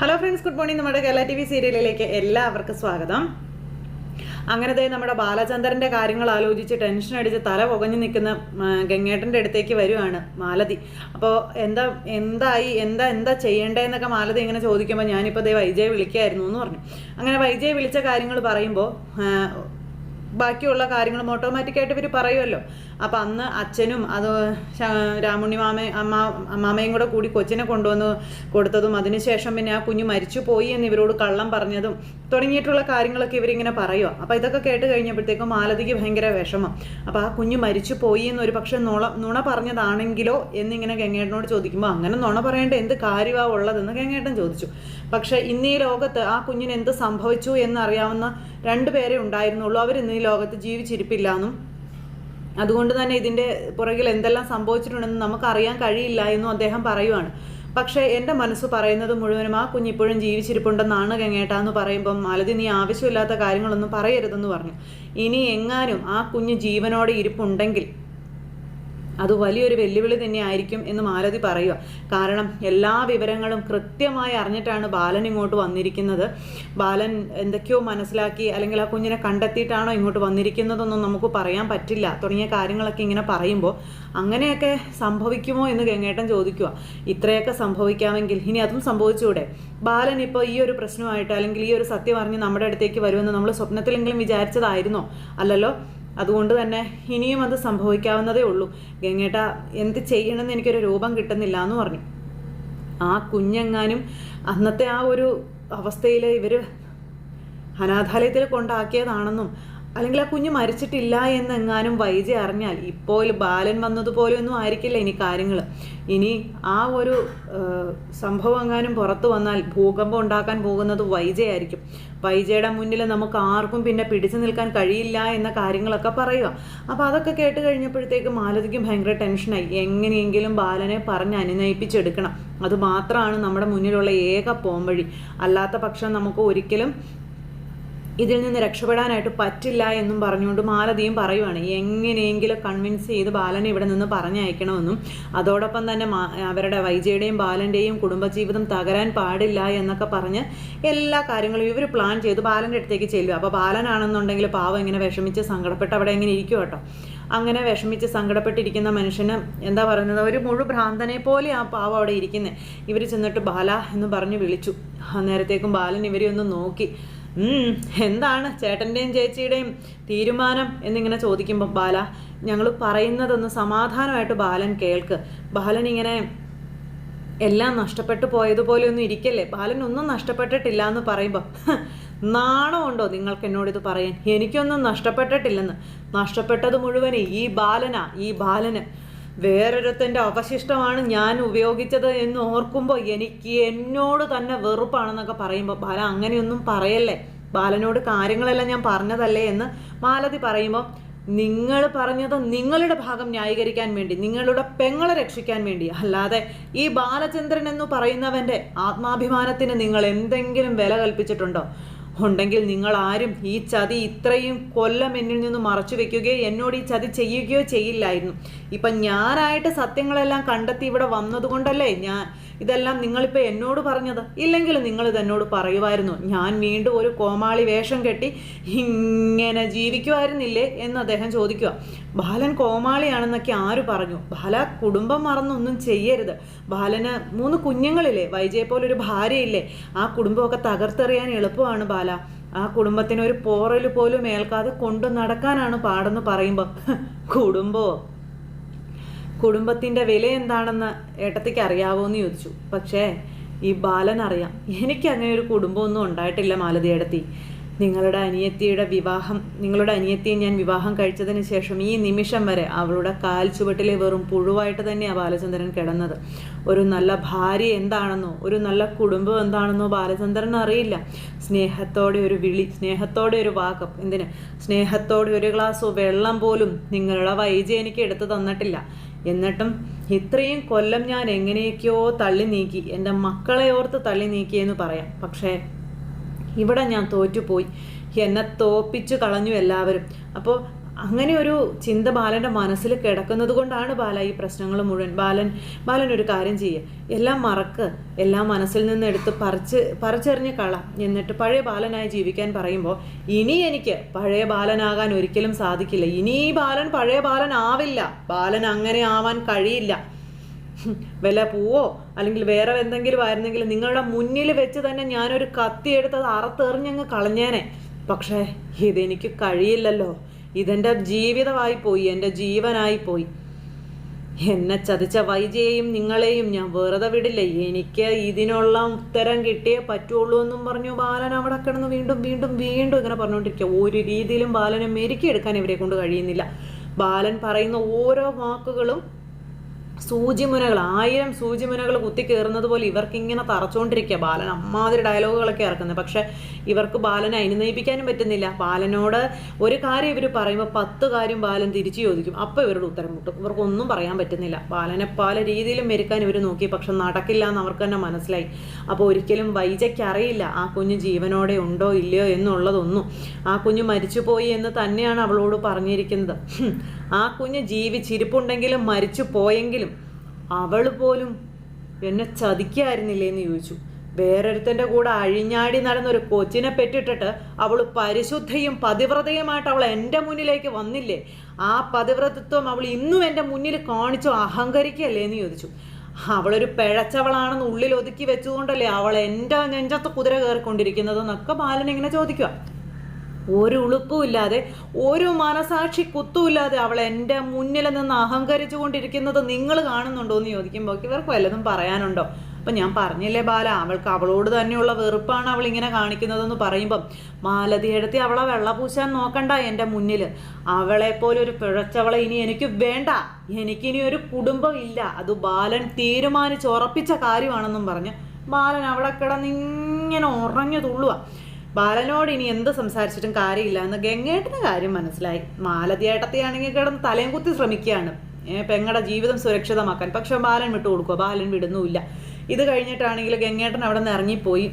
Hello friends, good morning. നമ്മുടെ Kerala TV സീരിയലിലേക്ക് എല്ലാവർക്കും സ്വാഗതം. അങ്ങനത്തെ നമ്മുടെ ബാലചന്ദ്രൻ്റെ കാര്യങ്ങൾ ആലോചിച്ച് ടെൻഷൻ അടിച്ച് തല പുകഞ്ഞു നിൽക്കുന്ന ഗംഗേട്ടൻ്റെ അടുത്തേക്ക് വരുവാണ് മാലതി. അപ്പോൾ എന്താ ചെയ്യേണ്ടതെന്നൊക്കെ മാലതി ഇങ്ങനെ ചോദിക്കുമ്പോൾ ഞാനിപ്പോൾ വൈജയെ വിളിക്കായിരുന്നു എന്ന് പറഞ്ഞു. അങ്ങനെ വൈജയെ വിളിച്ച കാര്യങ്ങൾ പറയുമ്പോൾ ബാക്കിയുള്ള കാര്യങ്ങളും ഓട്ടോമാറ്റിക്കായിട്ട് ഇവർ പറയുമല്ലോ. അപ്പം അന്ന് അച്ഛനും അത് രാമുണ്ണി അമ്മാമയും കൂടെ കൂടി കൊച്ചിനെ കൊണ്ടുവന്ന് കൊടുത്തതും അതിനുശേഷം പിന്നെ ആ കുഞ്ഞ് മരിച്ചു പോയി എന്ന് ഇവരോട് കള്ളം പറഞ്ഞതും തുടങ്ങിയിട്ടുള്ള കാര്യങ്ങളൊക്കെ ഇവരിങ്ങനെ പറയുക. അപ്പോൾ ഇതൊക്കെ കേട്ട് കഴിഞ്ഞപ്പോഴത്തേക്കും മാലതിക്ക് ഭയങ്കര വിഷമം. അപ്പോൾ ആ കുഞ്ഞ് മരിച്ചു പോയി എന്നൊരു പക്ഷെ നുണ പറഞ്ഞതാണെങ്കിലോ എന്നിങ്ങനെ ഗംഗേട്ടനോട് ചോദിക്കുമ്പോൾ അങ്ങനെ നുണ പറയേണ്ട എന്ത് കാര്യമാണ് ഉള്ളതെന്ന് ഗംഗേട്ടൻ ചോദിച്ചു. പക്ഷെ ഇന്ന് ഈ ലോകത്ത് ആ കുഞ്ഞിന് എന്ത് സംഭവിച്ചു എന്നറിയാവുന്ന 2 പേരെ ഉണ്ടായിരുന്നുള്ളൂ. അവരിന്ന് ഈ ലോകത്ത് ജീവിച്ചിരിപ്പില്ല എന്നും അതുകൊണ്ട് തന്നെ ഇതിൻ്റെ പുറകിൽ എന്തെല്ലാം സംഭവിച്ചിട്ടുണ്ടെന്ന് നമുക്കറിയാൻ കഴിയില്ല എന്നും അദ്ദേഹം പറയുവാണ്. പക്ഷേ എൻ്റെ മനസ്സ് പറയുന്നത് മുഴുവനും ആ കുഞ്ഞിപ്പോഴും ജീവിച്ചിരിപ്പുണ്ടെന്നാണ് ഗംഗേട്ടാന്ന് പറയുമ്പം മാലതി, നീ ആവശ്യമില്ലാത്ത കാര്യങ്ങളൊന്നും പറയരുതെന്ന് പറഞ്ഞു. ഇനി എങ്ങാനും ആ കുഞ്ഞ് ജീവനോടെ ഇരിപ്പുണ്ടെങ്കിൽ അത് വലിയൊരു വെല്ലുവിളി തന്നെയായിരിക്കും എന്ന് മാലതി പറയുക. കാരണം എല്ലാ വിവരങ്ങളും കൃത്യമായി അറിഞ്ഞിട്ടാണ് ബാലൻ ഇങ്ങോട്ട് വന്നിരിക്കുന്നത്. ബാലൻ എന്തൊക്കെയോ മനസ്സിലാക്കി അല്ലെങ്കിൽ ആ കുഞ്ഞിനെ കണ്ടെത്തിയിട്ടാണോ ഇങ്ങോട്ട് വന്നിരിക്കുന്നതെന്നൊന്നും നമുക്ക് പറയാൻ പറ്റില്ല തുടങ്ങിയ കാര്യങ്ങളൊക്കെ ഇങ്ങനെ പറയുമ്പോൾ അങ്ങനെയൊക്കെ സംഭവിക്കുമോ എന്ന് ഗംഗേട്ടൻ ചോദിക്കുക. ഇത്രയൊക്കെ സംഭവിക്കാമെങ്കിൽ ഇനി അതും സംഭവിച്ചുകൂടെ? ബാലൻ ഇപ്പോൾ ഈ ഒരു പ്രശ്നമായിട്ട് അല്ലെങ്കിൽ ഈ ഒരു സത്യം അറിഞ്ഞ് നമ്മുടെ അടുത്തേക്ക് വരുമെന്ന് നമ്മൾ സ്വപ്നത്തിലെങ്കിലും വിചാരിച്ചതായിരുന്നോ? അല്ലല്ലോ. അതുകൊണ്ട് തന്നെ ഇനിയും അത് സംഭവിക്കാവുന്നതേ ഉള്ളൂ. ഗംഗേട്ട, എന്ത് ചെയ്യണമെന്ന് എനിക്കൊരു രൂപം കിട്ടുന്നില്ല എന്ന് പറഞ്ഞു. ആ കുഞ്ഞെങ്ങാനും അന്നത്തെ ആ ഒരു അവസ്ഥയിൽ ഇവർ അനാഥാലയത്തിൽ കൊണ്ടാക്കിയതാണെന്നും അല്ലെങ്കിൽ ആ കുഞ്ഞ് മരിച്ചിട്ടില്ല എന്നെങ്ങാനും വൈജി അറിഞ്ഞാൽ ഇപ്പോൾ ബാലൻ വന്നതുപോലെയൊന്നും ആയിരിക്കില്ല ഇനി കാര്യങ്ങൾ. ഇനി ആ ഒരു സംഭവം എങ്ങാനും പുറത്തു വന്നാൽ ഭൂകമ്പം ഉണ്ടാക്കാൻ പോകുന്നത് വൈജയായിരിക്കും. വൈജയുടെ മുന്നിൽ നമുക്ക് ആർക്കും പിന്നെ പിടിച്ചു നിൽക്കാൻ കഴിയില്ല എന്ന കാര്യങ്ങളൊക്കെ പറയുക. അപ്പോൾ അതൊക്കെ കേട്ട് കഴിഞ്ഞപ്പോഴത്തേക്ക് മാലതിക്കും ഭയങ്കര ടെൻഷനായി. എങ്ങനെയെങ്കിലും ബാലനെ പറഞ്ഞ് അനുനയിപ്പിച്ചെടുക്കണം. അതുമാത്രമാണ് നമ്മുടെ മുന്നിലുള്ള ഏക പോംവഴി. അല്ലാത്ത പക്ഷം നമുക്ക് ഒരിക്കലും ഇതിൽ നിന്ന് രക്ഷപ്പെടാനായിട്ട് പറ്റില്ല എന്നും പറഞ്ഞുകൊണ്ട് മാലതിയും പറയുവാണ്. എങ്ങനെയെങ്കിലും കൺവിൻസ് ചെയ്ത് ബാലനെ ഇവിടെ നിന്ന് പറഞ്ഞയക്കണമെന്നും അതോടൊപ്പം തന്നെ അവരുടെ വൈജയുടെയും ബാലൻ്റെയും കുടുംബജീവിതം തകരാൻ പാടില്ല എന്നൊക്കെ പറഞ്ഞ് എല്ലാ കാര്യങ്ങളും ഇവർ പ്ലാൻ ചെയ്ത് ബാലൻ്റെ അടുത്തേക്ക് ചെല്ലും. അപ്പോൾ ബാലനാണെന്നുണ്ടെങ്കിൽ പാവം ഇങ്ങനെ വിഷമിച്ച് സങ്കടപ്പെട്ട് അവിടെ ഇങ്ങനെ ഇരിക്കും കേട്ടോ. അങ്ങനെ വിഷമിച്ച് സങ്കടപ്പെട്ടിരിക്കുന്ന മനുഷ്യന് എന്താ പറയുന്നത്, ഒരു ഭ്രാന്തനെ പോലെ ആ പാവം അവിടെ ഇരിക്കുന്നത്. ഇവർ ചെന്നിട്ട് ബാല എന്ന് പറഞ്ഞ് വിളിച്ചു. നേരത്തേക്കും ബാലൻ ഇവരെ ഒന്ന് നോക്കി. എന്താണ് ചേട്ടൻ്റെയും ചേച്ചിയുടെയും തീരുമാനം എന്നിങ്ങനെ ചോദിക്കുമ്പോൾ ബാല, ഞങ്ങൾ പറയുന്നതൊന്ന് സമാധാനമായിട്ട് ബാലൻ കേൾക്ക്. ബാലൻ ഇങ്ങനെ എല്ലാം നഷ്ടപ്പെട്ടു പോയതുപോലെ ഒന്നും ഇരിക്കല്ലേ. ബാലൻ ഒന്നും നഷ്ടപ്പെട്ടിട്ടില്ല എന്ന് പറയുമ്പോൾ നാണമുണ്ടോ നിങ്ങൾക്ക് എന്നോടിത് പറയാൻ? എനിക്കൊന്നും നഷ്ടപ്പെട്ടിട്ടില്ലെന്ന്. നഷ്ടപ്പെട്ടത് മുഴുവൻ ഈ ബാലന് വേറൊരുത്തൻ്റെ അവശിഷ്ടമാണ് ഞാൻ ഉപയോഗിച്ചത് എന്ന് ഓർക്കുമ്പോൾ എനിക്ക് എന്നോട് തന്നെ വെറുപ്പാണെന്നൊക്കെ പറയുമ്പോൾ ബാല, അങ്ങനെയൊന്നും പറയല്ലേ, ബാലനോട് കാര്യങ്ങളെല്ലാം ഞാൻ പറഞ്ഞതല്ലേ എന്ന് മാലതി പറയുമ്പോൾ, നിങ്ങൾ പറഞ്ഞത് നിങ്ങളുടെ ഭാഗം ന്യായീകരിക്കാൻ വേണ്ടി, നിങ്ങളുടെ പെങ്ങളെ രക്ഷിക്കാൻ വേണ്ടി, അല്ലാതെ ഈ ബാലചന്ദ്രൻ എന്ന് പറയുന്നവൻ്റെ ആത്മാഭിമാനത്തിന് നിങ്ങൾ എന്തെങ്കിലും വില കൽപ്പിച്ചിട്ടുണ്ടോ? ഉണ്ടെങ്കിൽ നിങ്ങൾ ആരും ഈ ചതി ഇത്രയും കൊല്ലം എന്നിൽ നിന്ന് മറച്ചു വെക്കുകയോ എന്നോട് ഈ ചതി ചെയ്യുകയോ ചെയ്യില്ലായിരുന്നു. ഇപ്പം ഞാനായിട്ട് സത്യങ്ങളെല്ലാം കണ്ടെത്തി ഇവിടെ വന്നതുകൊണ്ടല്ലേ ഇതെല്ലാം നിങ്ങളിപ്പോൾ എന്നോട് പറഞ്ഞത്. ഇല്ലെങ്കിൽ നിങ്ങളിത് എന്നോട് പറയുമായിരുന്നു. ഞാൻ വീണ്ടും ഒരു കോമാളി വേഷം കെട്ടി ഇങ്ങനെ ജീവിക്കുമായിരുന്നില്ലേ എന്ന് അദ്ദേഹം ചോദിക്കുക. ബാലൻ കോമാളിയാണെന്നൊക്കെ ആര് പറഞ്ഞു? ബാല കുടുംബം മറന്നൊന്നും ചെയ്യരുത്. ബാലന് 3 കുഞ്ഞുങ്ങളില്ലേ, വൈജയെ പോലൊരു ഭാര്യയില്ലേ, ആ കുടുംബമൊക്കെ തകർത്തെറിയാൻ എളുപ്പമാണ് ബാല. ആ കുടുംബത്തിന് ഒരു പോറൽ പോലും ഏൽക്കാതെ കൊണ്ടു നടക്കാനാണ് പാടെന്ന് പറയുമ്പോൾ കുടുംബത്തിൻ്റെ വില എന്താണെന്ന് ഏട്ടത്തിക്ക് അറിയാവോ എന്ന് ചോദിച്ചു. പക്ഷേ ഈ ബാലൻ അറിയാം. എനിക്ക് അങ്ങനെ ഒരു കുടുംബമൊന്നും ഉണ്ടായിട്ടില്ല മാലതി ഏടത്തി. നിങ്ങളുടെ അനിയത്തിയെ ഞാൻ വിവാഹം കഴിച്ചതിന് ശേഷം ഈ നിമിഷം വരെ അവളുടെ കാൽ ചുവട്ടിലെ വെറും പുഴുവായിട്ട് തന്നെയാണ് ബാലചന്ദ്രൻ കിടന്നത്. ഒരു നല്ല ഭാര്യ എന്താണെന്നോ ഒരു നല്ല കുടുംബം എന്താണെന്നോ ബാലചന്ദ്രൻ അറിയില്ല. സ്നേഹത്തോടെ ഒരു വിളി, സ്നേഹത്തോടെ ഒരു വാക്ക്, സ്നേഹത്തോടെ ഒരു ഗ്ലാസ് വെള്ളം പോലും നിങ്ങളുടെ വൈജി എനിക്ക് എടുത്തു തന്നിട്ടില്ല. എന്നിട്ടും ഇത്രയും കൊല്ലം ഞാൻ എങ്ങനെയൊക്കെയോ തള്ളി നീക്കി, എൻ്റെ മക്കളെ ഓർത്ത് തള്ളി നീക്കിയെന്ന് പറയാം. പക്ഷേ ഇവിടെ ഞാൻ തോറ്റുപോയി. എന്നെ തോപ്പിച്ചു കളഞ്ഞു എല്ലാവരും. അപ്പോൾ അങ്ങനെ ഒരു ചിന്ത ബാലൻ്റെ മനസ്സിൽ കിടക്കുന്നത് കൊണ്ടാണ് ബാല ഈ പ്രശ്നങ്ങൾ മുഴുവൻ. ബാലൻ ഒരു കാര്യം ചെയ്യുക, എല്ലാം മറക്ക്, എല്ലാം മനസ്സിൽ നിന്ന് എടുത്ത് പറിച്ചെറിഞ്ഞ് കള, എന്നിട്ട് പഴയ ബാലനായി ജീവിക്കാൻ പറയുമ്പോൾ ഇനി എനിക്ക് പഴയ ബാലനാകാൻ ഒരിക്കലും സാധിക്കില്ല. ഇനി ഈ ബാലൻ പഴയ ബാലനാവില്ല. ബാലൻ അങ്ങനെ ആവാൻ കഴിയില്ല. വല്ല പൂവോ അല്ലെങ്കിൽ വേറെ എന്തെങ്കിലും ആയിരുന്നെങ്കിൽ നിങ്ങളുടെ മുന്നിൽ വെച്ച് തന്നെ ഞാനൊരു കത്തിയെടുത്തത് അറുത്തെറിഞ്ഞങ്ങ് കളഞ്ഞേനെ. പക്ഷേ ഇതെനിക്ക് കഴിയില്ലല്ലോ. ഇതെൻ്റെ ജീവിതമായി പോയി, എൻ്റെ ജീവനായി പോയി. എന്നെ ചതിച്ച വൈജയെയും നിങ്ങളെയും ഞാൻ വെറുതെ വിടില്ല. എനിക്ക് ഇതിനുള്ള ഉത്തരം കിട്ടിയേ പറ്റുള്ളൂ എന്നും പറഞ്ഞു ബാലൻ അവിടെ കിടന്ന് വീണ്ടും വീണ്ടും വീണ്ടും ഇങ്ങനെ പറഞ്ഞുകൊണ്ടിരിക്കുക. ഒരു രീതിയിലും ബാലനെ മെരുക്കിയെടുക്കാൻ ഇവരെ കൊണ്ട് കഴിയുന്നില്ല. ബാലൻ പറയുന്ന ഓരോ വാക്കുകളും സൂചിമുനകൾ, 1000 സൂചിമുനകൾ കുത്തി കയറുന്നത് പോലെ ഇവർക്കിങ്ങനെ തറച്ചുകൊണ്ടിരിക്കുക. ബാലൻ അമ്മാതിരി ഡയലോഗുകളൊക്കെ ഇറക്കുന്നത്. പക്ഷെ ഇവർക്ക് ബാലനെ അനുനയിപ്പിക്കാനും പറ്റുന്നില്ല. ബാലനോട് ഒരു കാര്യം ഇവർ പറയുമ്പോൾ 10 കാര്യം ബാലൻ തിരിച്ചു ചോദിക്കും. അപ്പോൾ ഇവരുടെ ഉത്തരം മുട്ടും. ഇവർക്കൊന്നും പറയാൻ പറ്റുന്നില്ല. ബാലനെ പല രീതിയിലും മെരുക്കാൻ ഇവർ നോക്കി, പക്ഷെ നടക്കില്ല എന്ന് അവർക്ക് തന്നെ മനസ്സിലായി. അപ്പോൾ ഒരിക്കലും വൈജയ്ക്ക് അറിയില്ല ആ കുഞ്ഞ് ജീവനോടെ ഉണ്ടോ ഇല്ലയോ എന്നുള്ളതൊന്നും. ആ കുഞ്ഞ് മരിച്ചുപോയി എന്ന് തന്നെയാണ് അവളോട് പറഞ്ഞിരിക്കുന്നത്. ആ കുഞ്ഞ് ജീവിച്ചിരിപ്പുണ്ടെങ്കിലും മരിച്ചു പോയെങ്കിലും അവൾ പോലും എന്നെ ചതിക്കായിരുന്നില്ലേ എന്ന് ചോദിച്ചു. വേറൊരുത്തൻ്റെ കൂടെ അഴിഞ്ഞാടി നടന്നൊരു കൊച്ചിനെ പെറ്റിട്ടിട്ട് അവൾ പരിശുദ്ധയും പതിവ്രതയുമായിട്ട് അവൾ എൻ്റെ മുന്നിലേക്ക് വന്നില്ലേ? ആ പതിവ്രതത്വം അവൾ ഇന്നും എൻ്റെ മുന്നിൽ കാണിച്ചു അഹങ്കരിക്കല്ലേ എന്ന് ചോദിച്ചു. അവളൊരു പിഴച്ചവളാണെന്ന് ഉള്ളിൽ ഒതുക്കി വെച്ചുകൊണ്ടല്ലേ അവൾ എൻ്റെ നെഞ്ചത്ത് കുതിര കയറിക്കൊണ്ടിരിക്കുന്നത് എന്നൊക്കെ ബാലൻ ഇങ്ങനെ ചോദിക്കുക. ഒരു ഉളുപ്പുമില്ലാതെ, ഒരു മനസാക്ഷി കുത്തുമില്ലാതെ അവൾ എൻ്റെ മുന്നിൽ നിന്ന് അഹങ്കരിച്ചു കൊണ്ടിരിക്കുന്നത് നിങ്ങൾ കാണുന്നുണ്ടോ എന്ന് ചോദിക്കുമ്പോൾ ഇവർക്ക് വല്ലതും പറയാനുണ്ടോ? അപ്പം ഞാൻ പറഞ്ഞില്ലേ ബാല, അവളോട് തന്നെയുള്ള വെറുപ്പാണ് അവൾ ഇങ്ങനെ കാണിക്കുന്നതെന്ന് പറയുമ്പം മാലതിയെടുത്തി അവളെ വെള്ളപൂശാൻ നോക്കണ്ട എൻ്റെ മുന്നിൽ. അവളെപ്പോലെ ഒരു പിഴച്ചവളെ ഇനി എനിക്ക് വേണ്ട. എനിക്കിനി ഒരു കുടുംബം ഇല്ല. അത് ബാലൻ തീരുമാനിച്ചുറപ്പിച്ച കാര്യമാണെന്നും പറഞ്ഞ് ബാലൻ അവിടെ കിടന്നിങ്ങനെ ഉറഞ്ഞു തുള്ളുക. ബാലനോട് ഇനി എന്ത് സംസാരിച്ചിട്ടും കാര്യമില്ല എന്ന് ഗംഗേട്ടന് കാര്യം മനസ്സിലായി. മാലതിയേട്ടത്തെയാണെങ്കിൽ കിടന്ന് തലയും കുത്തി ശ്രമിക്കുകയാണ് പെങ്ങളുടെ ജീവിതം സുരക്ഷിതമാക്കാൻ. പക്ഷെ ബാലൻ വിട്ടുകൊടുക്കുക, ബാലൻ വിടുന്നുമില്ല. ഇത് കഴിഞ്ഞിട്ടാണെങ്കിൽ ഗംഗേട്ടൻ അവിടെ നിന്ന് ഇറങ്ങിപ്പോയി.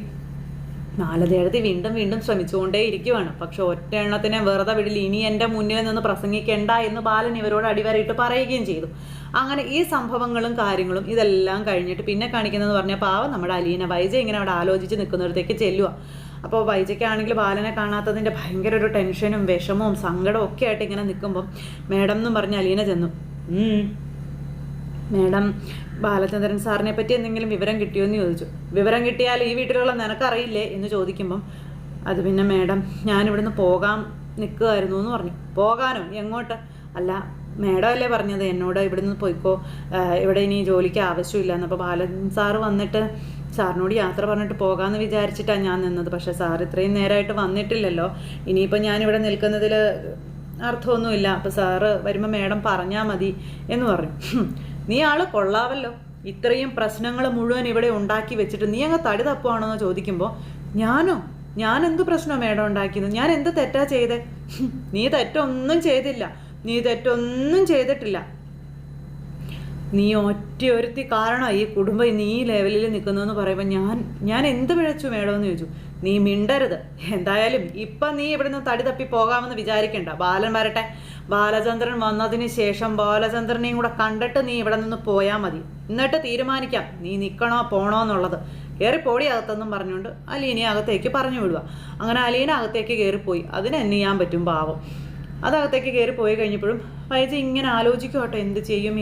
മാലതിയേട്ടത്തി വീണ്ടും വീണ്ടും ശ്രമിച്ചുകൊണ്ടേ ഇരിക്കുവാണ്. പക്ഷെ ഒറ്റ എണ്ണത്തിനെ വെറുതെ വിടില്ല. ഇനി എൻ്റെ മുന്നിൽ നിന്ന് പ്രസംഗിക്കേണ്ട എന്ന് ബാലൻ ഇവരോട് അടിവരയിട്ട് പറയുകയും ചെയ്തു. അങ്ങനെ ഈ സംഭവങ്ങളും കാര്യങ്ങളും ഇതെല്ലാം കഴിഞ്ഞിട്ട് പിന്നെ കാണിക്കുന്നതെന്ന് പറഞ്ഞാൽ പാവം നമ്മുടെ അലീന വൈജ ഇങ്ങനെ അവിടെ ആലോചിച്ച് നിൽക്കുന്നിടത്തേക്ക് ചെല്ലുക. അപ്പോൾ വൈജയ്ക്കാണെങ്കിൽ ബാലനെ കാണാത്തതിൻ്റെ ഭയങ്കര ഒരു ടെൻഷനും വിഷമവും സങ്കടവും ഒക്കെ ആയിട്ട് ഇങ്ങനെ നിൽക്കുമ്പം മേഡം എന്നും പറഞ്ഞ് അലീന ചെന്നു. മേഡം, ബാലചന്ദ്രൻ സാറിനെ പറ്റി എന്തെങ്കിലും വിവരം കിട്ടിയോ എന്ന് ചോദിച്ചു. വിവരം കിട്ടിയാൽ ഈ വീട്ടിലുള്ള നിനക്കറിയില്ലേ എന്ന് ചോദിക്കുമ്പം അത് പിന്നെ മേഡം ഞാനിവിടുന്ന് പോകാൻ നിൽക്കുമായിരുന്നു എന്ന് പറഞ്ഞു. പോകാനോ? എങ്ങോട്ട്? അല്ല, മേഡം അല്ലേ പറഞ്ഞത് എന്നോട് ഇവിടുന്ന് പോയിക്കോ, ഇവിടെ ഇനി ജോലിക്ക് ആവശ്യമില്ല എന്ന്. അപ്പോൾ ബാലൻ സാറ് വന്നിട്ട് സാറിനോട് യാത്ര പറഞ്ഞിട്ട് പോകാമെന്ന് വിചാരിച്ചിട്ടാണ് ഞാൻ നിന്നത്. പക്ഷേ സാർ ഇത്രയും നേരമായിട്ട് വന്നിട്ടില്ലല്ലോ. ഇനിയിപ്പോൾ ഞാനിവിടെ നിൽക്കുന്നതിൽ അർത്ഥമൊന്നുമില്ല. അപ്പോൾ സാറ് വരുമ്പോൾ മേഡം പറഞ്ഞാൽ മതി എന്ന് പറഞ്ഞു. നീ ആൾ കൊള്ളാവല്ലോ, ഇത്രയും പ്രശ്നങ്ങൾ മുഴുവൻ ഇവിടെ ഉണ്ടാക്കി വെച്ചിട്ട് നീ അങ്ങ് തടി തപ്പുവാണോ എന്ന് ചോദിക്കുമ്പോൾ ഞാൻ എന്ത് പ്രശ്നമാണ് മേഡം ഉണ്ടാക്കിയത്? ഞാൻ എന്ത് തെറ്റാ ചെയ്തേ? നീ തെറ്റൊന്നും ചെയ്തില്ല, നീ തെറ്റൊന്നും ചെയ്തിട്ടില്ല. നീ ഒറ്റയൊരുത്തി കാരണം ഈ കുടുംബം നീ ലെവലിൽ നിൽക്കുന്നു പറയുമ്പോൾ ഞാൻ എന്ത് പിഴച്ചു മേഡം എന്ന് ചോദിച്ചു. നീ മിണ്ടരുത്. എന്തായാലും ഇപ്പം നീ ഇവിടുന്ന് തടി തപ്പി പോകാമെന്ന് വിചാരിക്കണ്ട. ബാലൻ വരട്ടെ. ബാലചന്ദ്രൻ വന്നതിന് ശേഷം ബാലചന്ദ്രനെയും കൂടെ കണ്ടിട്ട് നീ ഇവിടെ നിന്ന് പോയാൽ മതി. എന്നിട്ട് തീരുമാനിക്കാം നീ നിൽക്കണോ പോണോ എന്നുള്ളത്. കയറിപ്പോടി അകത്തെന്നും പറഞ്ഞുകൊണ്ട് അലീനെ അകത്തേക്ക് പറഞ്ഞു വിടുക. അങ്ങനെ അലീന അകത്തേക്ക് കയറിപ്പോയി. അതിന് എന്നെ ചെയ്യാൻ പറ്റും പാവം. അതകത്തേക്ക് കയറി പോയി കഴിഞ്ഞപ്പോഴും വൈജ ഇങ്ങനെ ആലോചിക്കോട്ടെ, എന്ത് ചെയ്യും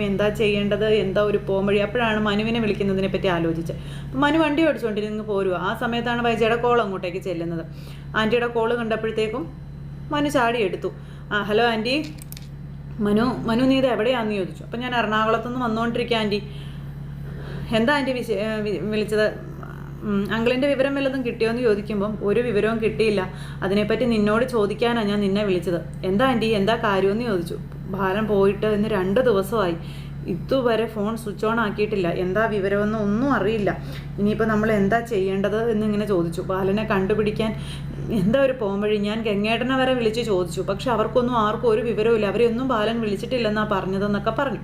എന്താ ചെയ്യേണ്ടത്, എന്താ ഒരു പോംവഴി. അപ്പോഴാണ് മനുവിനെ വിളിക്കുന്നതിനെ പറ്റി ആലോചിച്ചത്. അപ്പം മനു വണ്ടി ഓടിച്ചുകൊണ്ടിരുന്ന് പോരുക. ആ സമയത്താണ് വൈജയുടെ കോൾ അങ്ങോട്ടേക്ക് ചെല്ലുന്നത്. ആൻറ്റിയുടെ കോള് കണ്ടപ്പോഴത്തേക്കും മനു ചാടി എടുത്തു. Hello aunty. മനു നീ ഇത് എവിടെയാണെന്ന് ചോദിച്ചു. അപ്പം ഞാൻ എറണാകുളത്തുനിന്ന് വന്നുകൊണ്ടിരിക്കുക ആൻറ്റി. എന്താ ആൻറ്റി വിളിച്ചത്? അങ്കിളിൻ്റെ വിവരം വല്ലതും കിട്ടിയോ എന്ന് ചോദിക്കുമ്പം ഒരു വിവരവും കിട്ടിയില്ല. അതിനെപ്പറ്റി നിന്നോട് ചോദിക്കാനാണ് ഞാൻ നിന്നെ വിളിച്ചത്. എന്താ ആൻറ്റി, എന്താ കാര്യമെന്ന് ചോദിച്ചു. ബാലൻ പോയിട്ട് ഇന്ന് 2 ദിവസമായി. ഇതുവരെ ഫോൺ സ്വിച്ച് ഓൺ ആക്കിയിട്ടില്ല. എന്താ വിവരമെന്ന് ഒന്നും അറിയില്ല. ഇനിയിപ്പോൾ നമ്മൾ എന്താ ചെയ്യേണ്ടത് എന്നിങ്ങനെ ചോദിച്ചു. ബാലനെ കണ്ടുപിടിക്കാൻ എന്താ ഒരു പോംവഴി? ഞാൻ ഗംഗേട്ടനെ വരെ വിളിച്ച് ചോദിച്ചു. പക്ഷെ ആർക്കും ഒരു വിവരവും ഇല്ല. അവരെയൊന്നും ബാലൻ വിളിച്ചിട്ടില്ലെന്നാണ് പറഞ്ഞതെന്നൊക്കെ പറഞ്ഞു.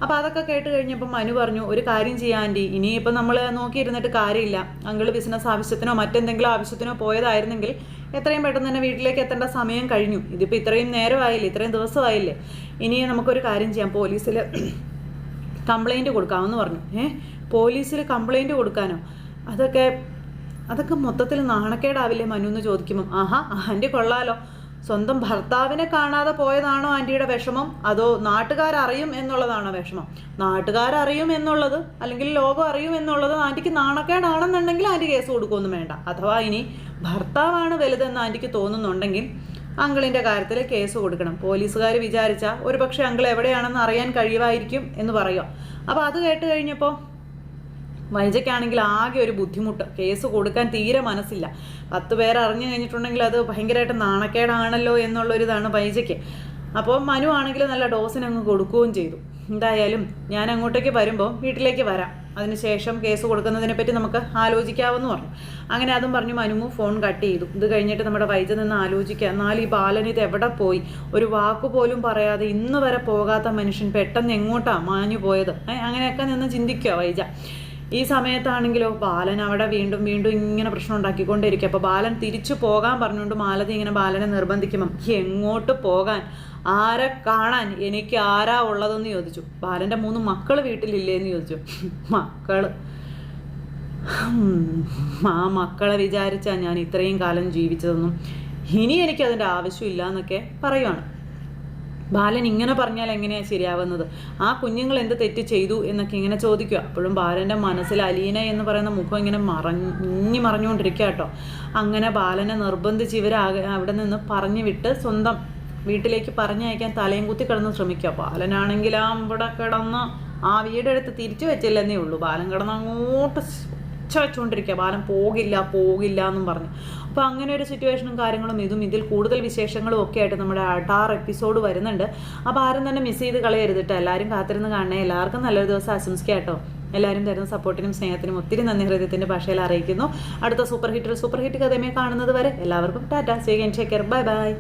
അപ്പോൾ അതൊക്കെ കേട്ട് കഴിഞ്ഞപ്പോൾ മനു പറഞ്ഞു, ഒരു കാര്യം ചെയ്യാം ആൻറ്റി, ഇനിയിപ്പോൾ നമ്മൾ നോക്കിയിരുന്നിട്ട് കാര്യമില്ല. അങ്കിൾ ബിസിനസ് ആവശ്യത്തിനോ മറ്റെന്തെങ്കിലും ആവശ്യത്തിനോ പോയതായിരുന്നെങ്കിൽ എത്രയും പെട്ടെന്ന് തന്നെ വീട്ടിലേക്ക് എത്തേണ്ട സമയം കഴിഞ്ഞു. ഇതിപ്പോൾ ഇത്രയും നേരമായില്ലേ, ഇത്രയും ദിവസമായില്ലേ, ഇനി നമുക്കൊരു കാര്യം ചെയ്യാം, പോലീസിൽ കംപ്ലൈൻറ്റ് കൊടുക്കാമെന്ന് പറഞ്ഞു. പോലീസിൽ കംപ്ലൈൻറ്റ് കൊടുക്കാനോ? അതൊക്കെ മൊത്തത്തിൽ നാണക്കേടാവില്ലേ മനു എന്ന് ചോദിക്കുമ്പം, ആഹാ ആൻറ്റി കൊള്ളാലോ, സ്വന്തം ഭർത്താവിനെ കാണാതെ പോയതാണോ ആൻറ്റിയുടെ വിഷമം, അതോ നാട്ടുകാരറിയും എന്നുള്ളതാണോ വിഷമം? നാട്ടുകാരറിയും എന്നുള്ളത് അല്ലെങ്കിൽ ലോകം അറിയും എന്നുള്ളത് ആൻറ്റിക്ക് നാണക്കേടാണെന്നുണ്ടെങ്കിൽ ആൻറ്റി കേസ് കൊടുക്കുകയൊന്നും വേണ്ട. അഥവാ ഇനി ഭർത്താവാണ് വലുതെന്ന് ആൻറ്റിക്ക് തോന്നുന്നുണ്ടെങ്കിൽ അങ്കിളിൻ്റെ കാര്യത്തിൽ കേസ് കൊടുക്കണം. പോലീസുകാർ വിചാരിച്ചാൽ ഒരു പക്ഷേ അങ്കിൾ എവിടെയാണെന്ന് അറിയാൻ കഴിയുമായിരിക്കും എന്ന് പറയുക. അപ്പോൾ അത് കേട്ട് കഴിഞ്ഞപ്പോൾ വൈജയ്ക്കാണെങ്കിൽ ആകെ ഒരു ബുദ്ധിമുട്ട്, കേസ് കൊടുക്കാൻ തീരെ മനസ്സില്ല. 10 പേർ അറിഞ്ഞു കഴിഞ്ഞിട്ടുണ്ടെങ്കിൽ അത് ഭയങ്കരമായിട്ട് നാണക്കേടാണല്ലോ എന്നുള്ളൊരിതാണ് വൈജയ്ക്ക്. അപ്പോൾ മനു ആണെങ്കിൽ നല്ല ഡോസിനങ്ങ് കൊടുക്കുകയും ചെയ്തു. എന്തായാലും ഞാൻ അങ്ങോട്ടേക്ക് വരുമ്പോൾ വീട്ടിലേക്ക് വരാം, അതിനുശേഷം കേസ് കൊടുക്കുന്നതിനെ പറ്റി നമുക്ക് ആലോചിക്കാമെന്ന് പറഞ്ഞു. അങ്ങനെ അതും പറഞ്ഞു മനു ഫോൺ കട്ട് ചെയ്തു. ഇത് കഴിഞ്ഞിട്ട് നമ്മുടെ വൈജ നിന്ന് ആലോചിക്കുക, എന്നാൽ ഈ ബാലൻ ഇത് എവിടെ പോയി, ഒരു വാക്കുപോലും പറയാതെ ഇന്ന് വരെ പോകാത്ത മനുഷ്യൻ പെട്ടെന്ന് എങ്ങോട്ടാണ് മാഞ്ഞു പോയത്, അങ്ങനെയൊക്കെ നിന്ന് ചിന്തിക്കുക വൈജ. ഈ സമയത്താണെങ്കിലോ ബാലൻ അവിടെ വീണ്ടും വീണ്ടും ഇങ്ങനെ പ്രശ്നം ഉണ്ടാക്കിക്കൊണ്ടിരിക്കുക. അപ്പോൾ ബാലൻ തിരിച്ചു പോകാൻ പറഞ്ഞുകൊണ്ട് മാലതി ഇങ്ങനെ ബാലനെ നിർബന്ധിക്കുമ്പം എങ്ങോട്ട് പോകാൻ, ആരെ കാണാൻ, എനിക്ക് ആരാ ഉള്ളതെന്ന് ചോദിച്ചു. ബാലൻ്റെ 3 മക്കൾ വീട്ടിലില്ലേന്ന് ചോദിച്ചു. മക്കളെ വിചാരിച്ചാൽ ഞാൻ ഇത്രയും കാലം ജീവിച്ചതെന്നും ഇനി എനിക്കതിൻ്റെ ആവശ്യമില്ല എന്നൊക്കെ പറയുവാണ്. ബാലൻ ഇങ്ങനെ പറഞ്ഞാൽ എങ്ങനെയാണ് ശരിയാവുന്നത്? ആ കുഞ്ഞുങ്ങൾ എന്ത് തെറ്റ് ചെയ്തു എന്നൊക്കെ ഇങ്ങനെ ചോദിക്കുക. അപ്പോഴും ബാലൻ്റെ മനസ്സിൽ അലീന എന്ന് പറയുന്ന മുഖം ഇങ്ങനെ മറഞ്ഞുകൊണ്ടിരിക്കുക കേട്ടോ. അങ്ങനെ ബാലനെ നിർബന്ധിച്ച് അവിടെ നിന്ന് പറഞ്ഞു വിട്ട് സ്വന്തം വീട്ടിലേക്ക് പറഞ്ഞയക്കാൻ തലയും കുത്തി കിടന്ന് ശ്രമിക്കുക. ബാലനാണെങ്കിൽ അവിടെ കിടന്ന് ആ വീടെടുത്ത് തിരിച്ചു വെച്ചില്ലെന്നേ ഉള്ളൂ. ബാലൻ കിടന്ന് അങ്ങോട്ട് വെച്ചുകൊണ്ടിരിക്കുക, ബാലൻ പോകില്ല എന്നും പറഞ്ഞു. അപ്പോൾ അങ്ങനെ ഒരു സിറ്റുവേഷനും കാര്യങ്ങളും ഇതിൽ കൂടുതൽ വിശേഷങ്ങളും ഒക്കെ ആയിട്ട് നമ്മുടെ 6 എപ്പിസോഡ് വരുന്നുണ്ട്. അപ്പോൾ ആരും തന്നെ മിസ് ചെയ്ത് കളയരുതിട്ട്, എല്ലാവരും കാത്തിരുന്ന് കാണണേ. എല്ലാവർക്കും നല്ലൊരു ദിവസം ആശംസിക്കാം കേട്ടോ. എല്ലാവരും തരുന്ന സപ്പോർട്ടിനും സ്നേഹത്തിനും ഒത്തിരി നന്ദി ഹൃദയത്തിൻ്റെ ഭാഷയിൽ അറിയിക്കുന്നു. അടുത്ത സൂപ്പർ ഹിറ്റ് കഥമേ കാണുന്നത് വരെ എല്ലാവർക്കും tata, see you again, take care, bye by.